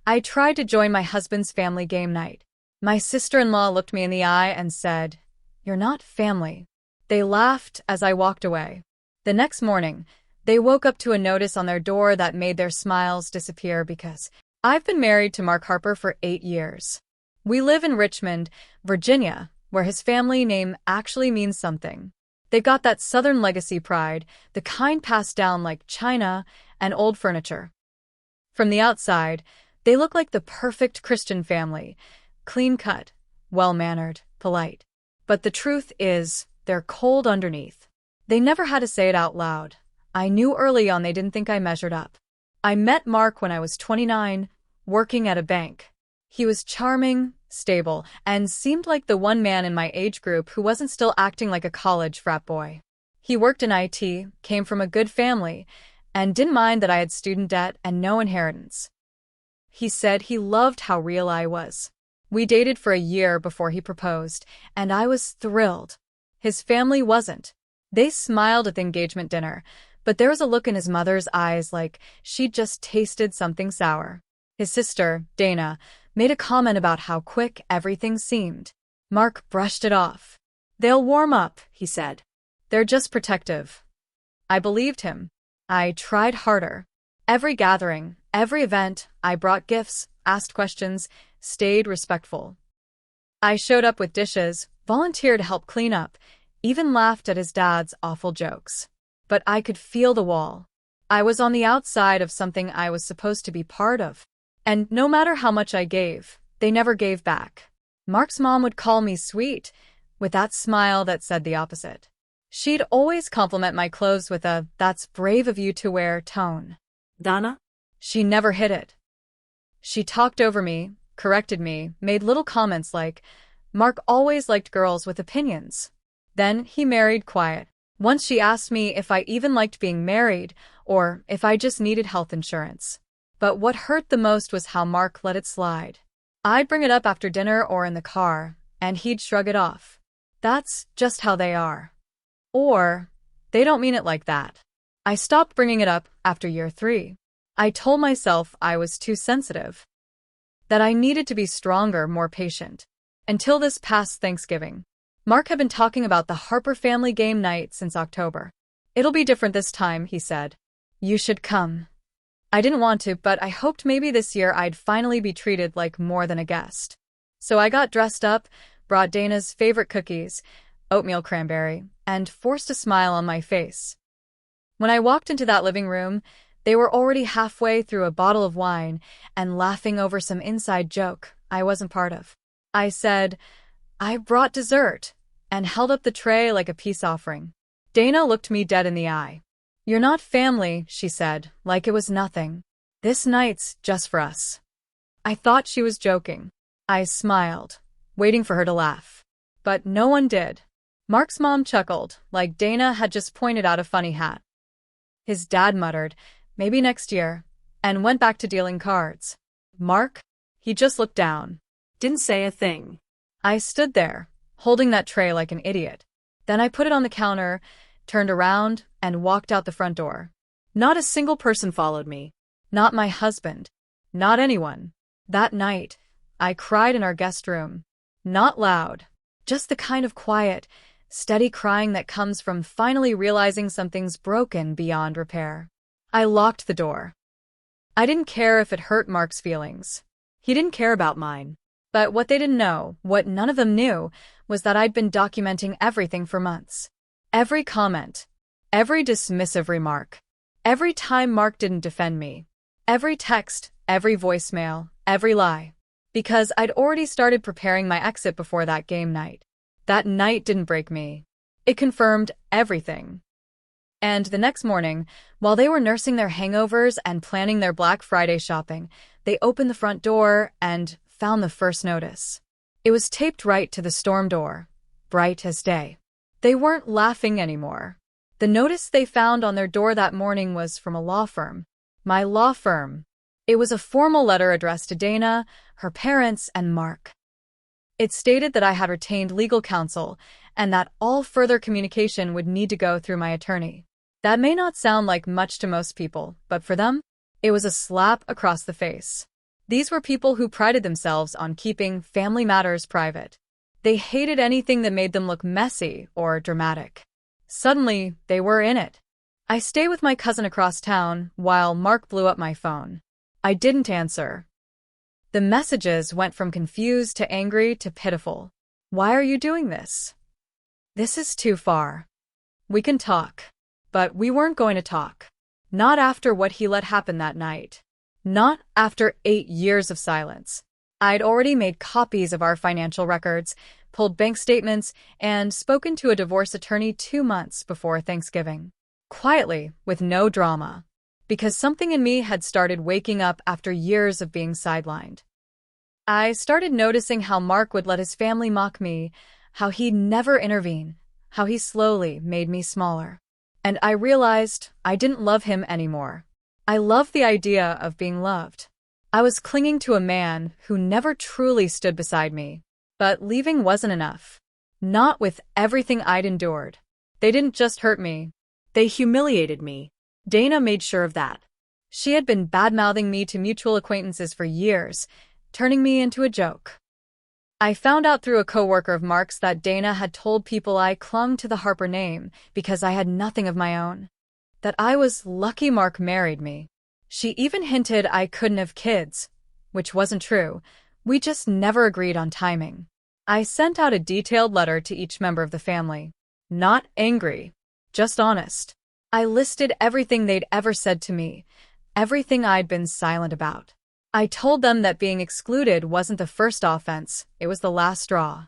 I tried to join my husband's family game night. My sister-in-law looked me in the eye and said, "You're not family." They laughed as I walked away. The next morning, they woke up to a notice on their door that made their smiles disappear because I've been married to Mark Harper for 8 years. We live in Richmond, Virginia, where his family name actually means something. They've got that Southern legacy pride, the kind passed down like china and old furniture. From the outside, they look like the perfect Christian family, clean-cut, well-mannered, polite. But the truth is, they're cold underneath. They never had to say it out loud. I knew early on they didn't think I measured up. I met Mark when I was 29, working at a bank. He was charming, stable, and seemed like the one man in my age group who wasn't still acting like a college frat boy. He worked in IT, came from a good family, and didn't mind that I had student debt and no inheritance. He said he loved how real I was. We dated for a year before he proposed, and I was thrilled. His family wasn't. They smiled at the engagement dinner, but there was a look in his mother's eyes like she'd just tasted something sour. His sister, Dana, made a comment about how quick everything seemed. Mark brushed it off. "They'll warm up," he said. "They're just protective." I believed him. I tried harder. Every gathering, every event, I brought gifts, asked questions, stayed respectful. I showed up with dishes, volunteered to help clean up, even laughed at his dad's awful jokes. But I could feel the wall. I was on the outside of something I was supposed to be part of. And no matter how much I gave, they never gave back. Mark's mom would call me sweet, with that smile that said the opposite. She'd always compliment my clothes with a "that's brave of you to wear" tone. Donna? She never hid it. She talked over me, corrected me, made little comments like, "Mark always liked girls with opinions." Then he married quiet. Once she asked me if I even liked being married, or if I just needed health insurance. But what hurt the most was how Mark let it slide. I'd bring it up after dinner or in the car, and he'd shrug it off. That's just how they are. Or, they don't mean it like that. I stopped bringing it up after year 3. I told myself I was too sensitive. That I needed to be stronger, more patient. Until this past Thanksgiving. Mark had been talking about the Harper family game night since October. "It'll be different this time," he said. "You should come." I didn't want to, but I hoped maybe this year I'd finally be treated like more than a guest. So I got dressed up, brought Dana's favorite cookies, oatmeal cranberry, and forced a smile on my face. When I walked into that living room, they were already halfway through a bottle of wine and laughing over some inside joke I wasn't part of. I said, "I brought dessert," and held up the tray like a peace offering. Dana looked me dead in the eye. "You're not family," she said, like it was nothing. "This night's just for us." I thought she was joking. I smiled, waiting for her to laugh. But no one did. Mark's mom chuckled, like Dana had just pointed out a funny hat. His dad muttered, "Maybe next year," and went back to dealing cards. Mark? He just looked down. Didn't say a thing. I stood there, holding that tray like an idiot. Then I put it on the counter, turned around, and walked out the front door. Not a single person followed me. Not my husband. Not anyone. That night, I cried in our guest room. Not loud. Just the kind of quiet, steady crying that comes from finally realizing something's broken beyond repair. I locked the door. I didn't care if it hurt Mark's feelings. He didn't care about mine. But what they didn't know, what none of them knew, was that I'd been documenting everything for months. Every comment. Every dismissive remark. Every time Mark didn't defend me. Every text, every voicemail, every lie. Because I'd already started preparing my exit before that game night. That night didn't break me. It confirmed everything. And the next morning, while they were nursing their hangovers and planning their Black Friday shopping, they opened the front door and found the first notice. It was taped right to the storm door, bright as day. They weren't laughing anymore. The notice they found on their door that morning was from a law firm. My law firm. It was a formal letter addressed to Dana, her parents, and Mark. It stated that I had retained legal counsel and that all further communication would need to go through my attorney. That may not sound like much to most people, but for them, it was a slap across the face. These were people who prided themselves on keeping family matters private. They hated anything that made them look messy or dramatic. Suddenly, they were in it. I stayed with my cousin across town while Mark blew up my phone. I didn't answer. The messages went from confused to angry to pitiful. Why are you doing this? This is too far. We can talk. But we weren't going to talk. Not after what he let happen that night. Not after 8 years of silence. I'd already made copies of our financial records, pulled bank statements, and spoken to a divorce attorney 2 months before Thanksgiving. Quietly, with no drama. Because something in me had started waking up after years of being sidelined. I started noticing how Mark would let his family mock me, how he'd never intervene, how he slowly made me smaller. And I realized I didn't love him anymore. I loved the idea of being loved. I was clinging to a man who never truly stood beside me. But leaving wasn't enough. Not with everything I'd endured. They didn't just hurt me. They humiliated me. Dana made sure of that. She had been bad-mouthing me to mutual acquaintances for years, turning me into a joke. I found out through a coworker of Mark's that Dana had told people I clung to the Harper name because I had nothing of my own. That I was lucky Mark married me. She even hinted I couldn't have kids, which wasn't true. We just never agreed on timing. I sent out a detailed letter to each member of the family. Not angry, just honest. I listed everything they'd ever said to me, everything I'd been silent about. I told them that being excluded wasn't the first offense, it was the last straw.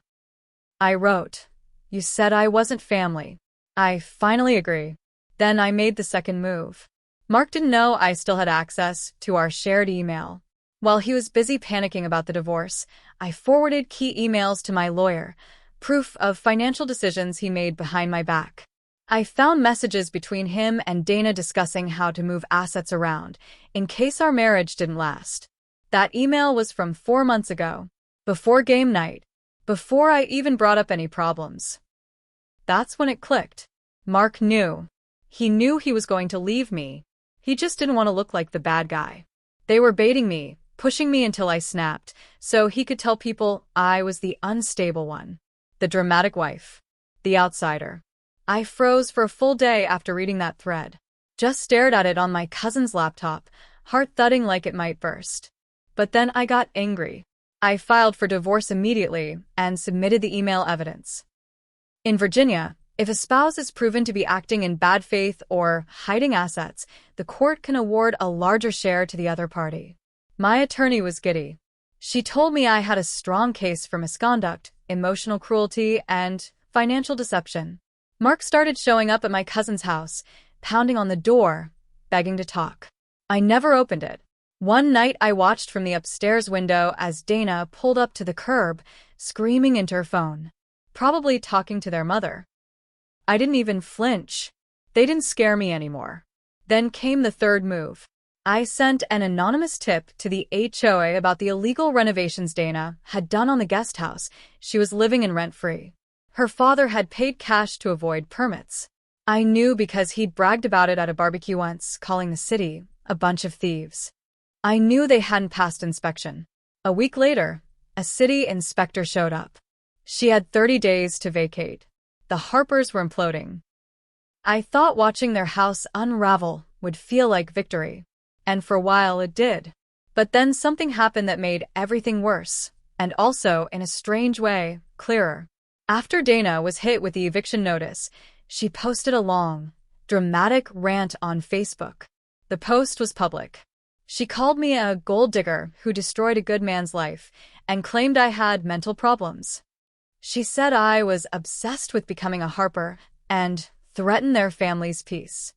I wrote, "You said I wasn't family. I finally agree." Then I made the second move. Mark didn't know I still had access to our shared email. While he was busy panicking about the divorce, I forwarded key emails to my lawyer, proof of financial decisions he made behind my back. I found messages between him and Dana discussing how to move assets around, in case our marriage didn't last. That email was from 4 months ago, before game night, before I even brought up any problems. That's when it clicked. Mark knew. He knew he was going to leave me. He just didn't want to look like the bad guy. They were baiting me, pushing me until I snapped, so he could tell people I was the unstable one, the dramatic wife, the outsider. I froze for a full day after reading that thread. Just stared at it on my cousin's laptop, heart thudding like it might burst. But then I got angry. I filed for divorce immediately and submitted the email evidence. In Virginia, if a spouse is proven to be acting in bad faith or hiding assets, the court can award a larger share to the other party. My attorney was giddy. She told me I had a strong case for misconduct, emotional cruelty, and financial deception. Mark started showing up at my cousin's house, pounding on the door, begging to talk. I never opened it. One night I watched from the upstairs window as Dana pulled up to the curb, screaming into her phone. Probably talking to their mother. I didn't even flinch. They didn't scare me anymore. Then came the third move. I sent an anonymous tip to the HOA about the illegal renovations Dana had done on the guest house she was living in rent-free. Her father had paid cash to avoid permits. I knew because he'd bragged about it at a barbecue once, calling the city a bunch of thieves. I knew they hadn't passed inspection. A week later, a city inspector showed up. She had 30 days to vacate. The Harpers were imploding. I thought watching their house unravel would feel like victory. And for a while it did. But then something happened that made everything worse, and also, in a strange way, clearer. After Dana was hit with the eviction notice, she posted a long, dramatic rant on Facebook. The post was public. She called me a gold digger who destroyed a good man's life and claimed I had mental problems. She said I was obsessed with becoming a Harper and threatened their family's peace.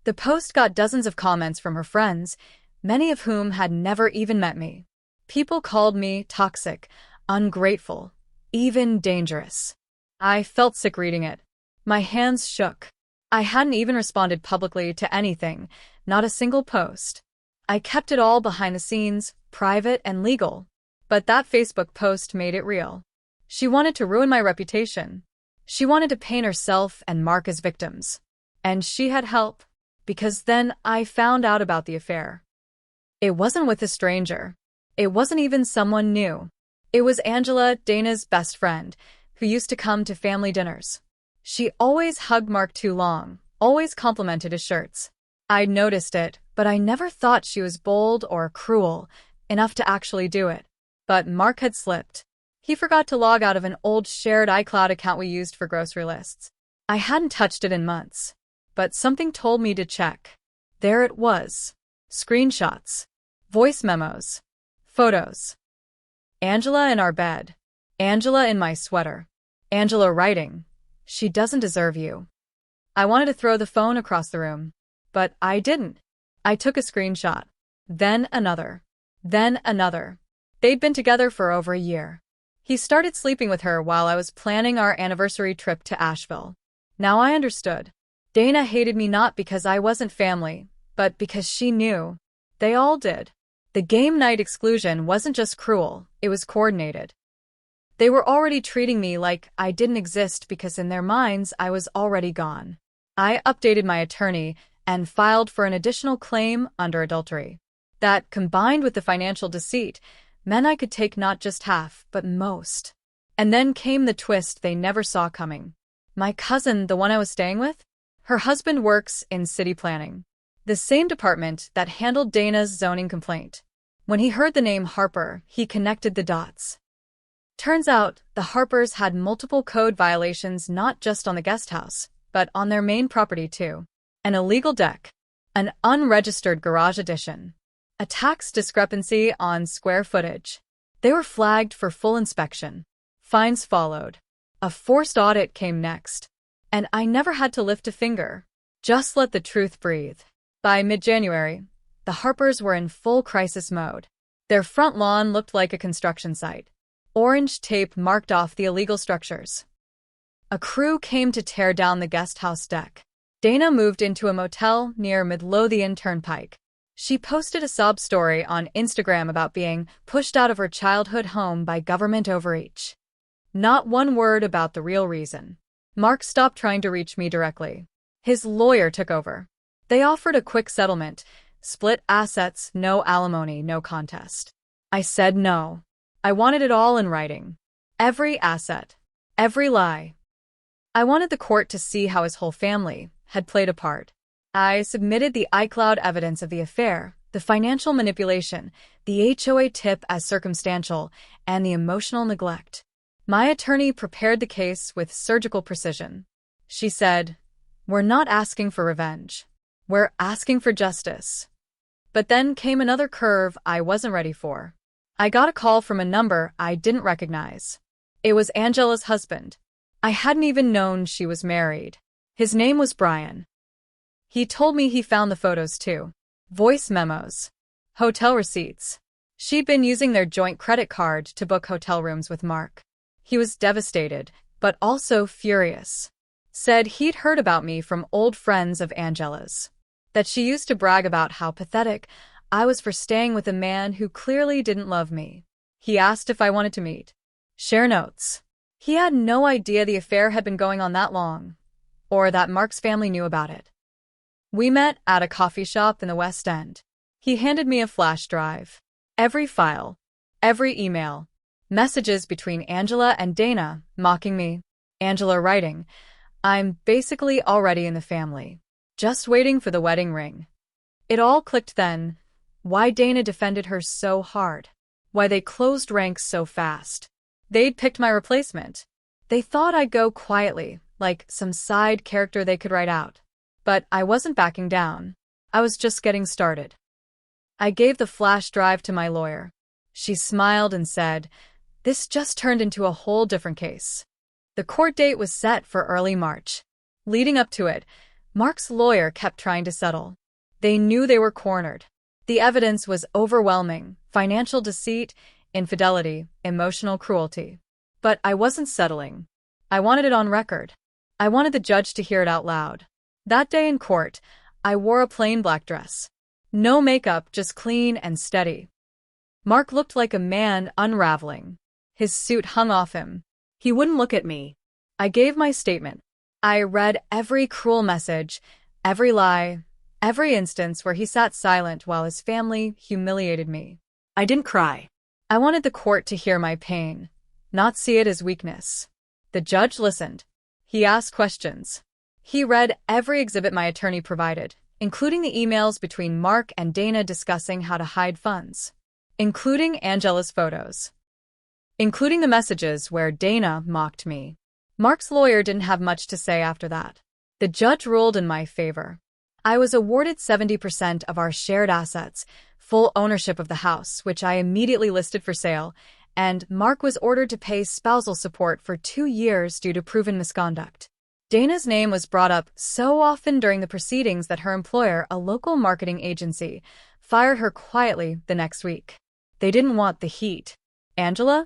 The post got dozens of comments from her friends, many of whom had never even met me. People called me toxic, ungrateful, even dangerous. I felt sick reading it. My hands shook. I hadn't even responded publicly to anything, not a single post. I kept it all behind the scenes, private and legal. But that Facebook post made it real. She wanted to ruin my reputation. She wanted to paint herself and Mark as victims. And she had help, because then I found out about the affair. It wasn't with a stranger. It wasn't even someone new. It was Angela, Dana's best friend, who used to come to family dinners. She always hugged Mark too long, always complimented his shirts. I'd noticed it, but I never thought she was bold or cruel enough to actually do it. But Mark had slipped. He forgot to log out of an old shared iCloud account we used for grocery lists. I hadn't touched it in months, but something told me to check. There it was. Screenshots. Voice memos. Photos. Angela in our bed. Angela in my sweater. Angela writing, "She doesn't deserve you." I wanted to throw the phone across the room, but I didn't. I took a screenshot. Then another. Then another. They'd been together for over a year. He started sleeping with her while I was planning our anniversary trip to Asheville. Now I understood. Dana hated me not because I wasn't family, but because she knew. They all did. The game night exclusion wasn't just cruel, it was coordinated. They were already treating me like I didn't exist because in their minds I was already gone. I updated my attorney and filed for an additional claim under adultery. That, combined with the financial deceit, meant I could take not just half, but most. And then came the twist they never saw coming. My cousin, the one I was staying with, her husband works in city planning, the same department that handled Dana's zoning complaint. When he heard the name Harper, he connected the dots. Turns out, the Harpers had multiple code violations not just on the guest house, but on their main property too. An illegal deck, an unregistered garage addition, a tax discrepancy on square footage. They were flagged for full inspection. Fines followed. A forced audit came next. And I never had to lift a finger. Just let the truth breathe. By mid-January, the Harpers were in full crisis mode. Their front lawn looked like a construction site. Orange tape marked off the illegal structures. A crew came to tear down the guest house deck. Dana moved into a motel near Midlothian Turnpike. She posted a sob story on Instagram about being pushed out of her childhood home by government overreach. Not one word about the real reason. Mark stopped trying to reach me directly. His lawyer took over. They offered a quick settlement, split assets, no alimony, no contest. I said no. I wanted it all in writing. Every asset. Every lie. I wanted the court to see how his whole family had played a part. I submitted the iCloud evidence of the affair, the financial manipulation, the HOA tip as circumstantial, and the emotional neglect. My attorney prepared the case with surgical precision. She said, "We're not asking for revenge. We're asking for justice." But then came another curve I wasn't ready for. I got a call from a number I didn't recognize. It was Angela's husband. I hadn't even known she was married. His name was Brian. He told me he found the photos too. Voice memos. Hotel receipts. She'd been using their joint credit card to book hotel rooms with Mark. He was devastated, but also furious. Said he'd heard about me from old friends of Angela's. That she used to brag about how pathetic I was for staying with a man who clearly didn't love me. He asked if I wanted to meet. Share notes. He had no idea the affair had been going on that long, or that Mark's family knew about it. We met at a coffee shop in the West End. He handed me a flash drive. Every file. Every email. Messages between Angela and Dana, mocking me. Angela writing, "I'm basically already in the family. Just waiting for the wedding ring." It all clicked then. Why Dana defended her so hard. Why they closed ranks so fast. They'd picked my replacement. They thought I'd go quietly, like some side character they could write out. But I wasn't backing down. I was just getting started. I gave the flash drive to my lawyer. She smiled and said, "This just turned into a whole different case." The court date was set for early March. Leading up to it, Mark's lawyer kept trying to settle. They knew they were cornered. The evidence was overwhelming: financial deceit, infidelity, emotional cruelty. But I wasn't settling. I wanted it on record. I wanted the judge to hear it out loud. That day in court, I wore a plain black dress. No makeup, just clean and steady. Mark looked like a man unraveling. His suit hung off him. He wouldn't look at me. I gave my statement. I read every cruel message, every lie, every instance where he sat silent while his family humiliated me. I didn't cry. I wanted the court to hear my pain, not see it as weakness. The judge listened. He asked questions. He read every exhibit my attorney provided, including the emails between Mark and Dana discussing how to hide funds, including Angela's photos, including the messages where Dana mocked me. Mark's lawyer didn't have much to say after that. The judge ruled in my favor. I was awarded 70% of our shared assets, full ownership of the house, which I immediately listed for sale, and Mark was ordered to pay spousal support for 2 years due to proven misconduct. Dana's name was brought up so often during the proceedings that her employer, a local marketing agency, fired her quietly the next week. They didn't want the heat. Angela?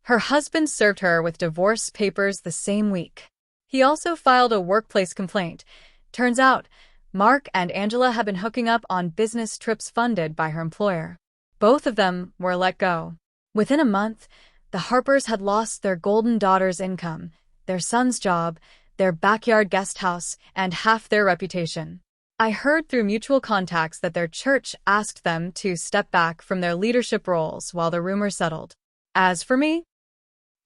Her husband served her with divorce papers the same week. He also filed a workplace complaint. Turns out, Mark and Angela had been hooking up on business trips funded by her employer. Both of them were let go. Within a month, the Harpers had lost their golden daughter's income, their son's job, their backyard guest house, and half their reputation. I heard through mutual contacts that their church asked them to step back from their leadership roles while the rumors settled. As for me,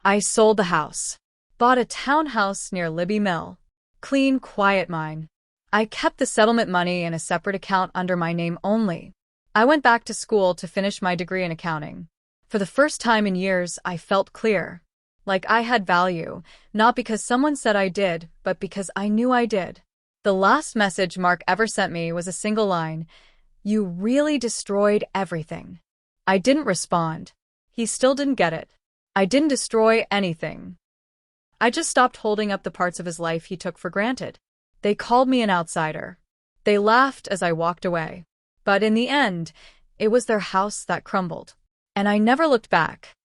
I sold the house, bought a townhouse near Libby Mill. Clean, quiet mine. I kept the settlement money in a separate account under my name only. I went back to school to finish my degree in accounting. For the first time in years, I felt clear. Like I had value, not because someone said I did, but because I knew I did. The last message Mark ever sent me was a single line: "You really destroyed everything." I didn't respond. He still didn't get it. I didn't destroy anything. I just stopped holding up the parts of his life he took for granted. They called me an outsider. They laughed as I walked away. But in the end, it was their house that crumbled. And I never looked back.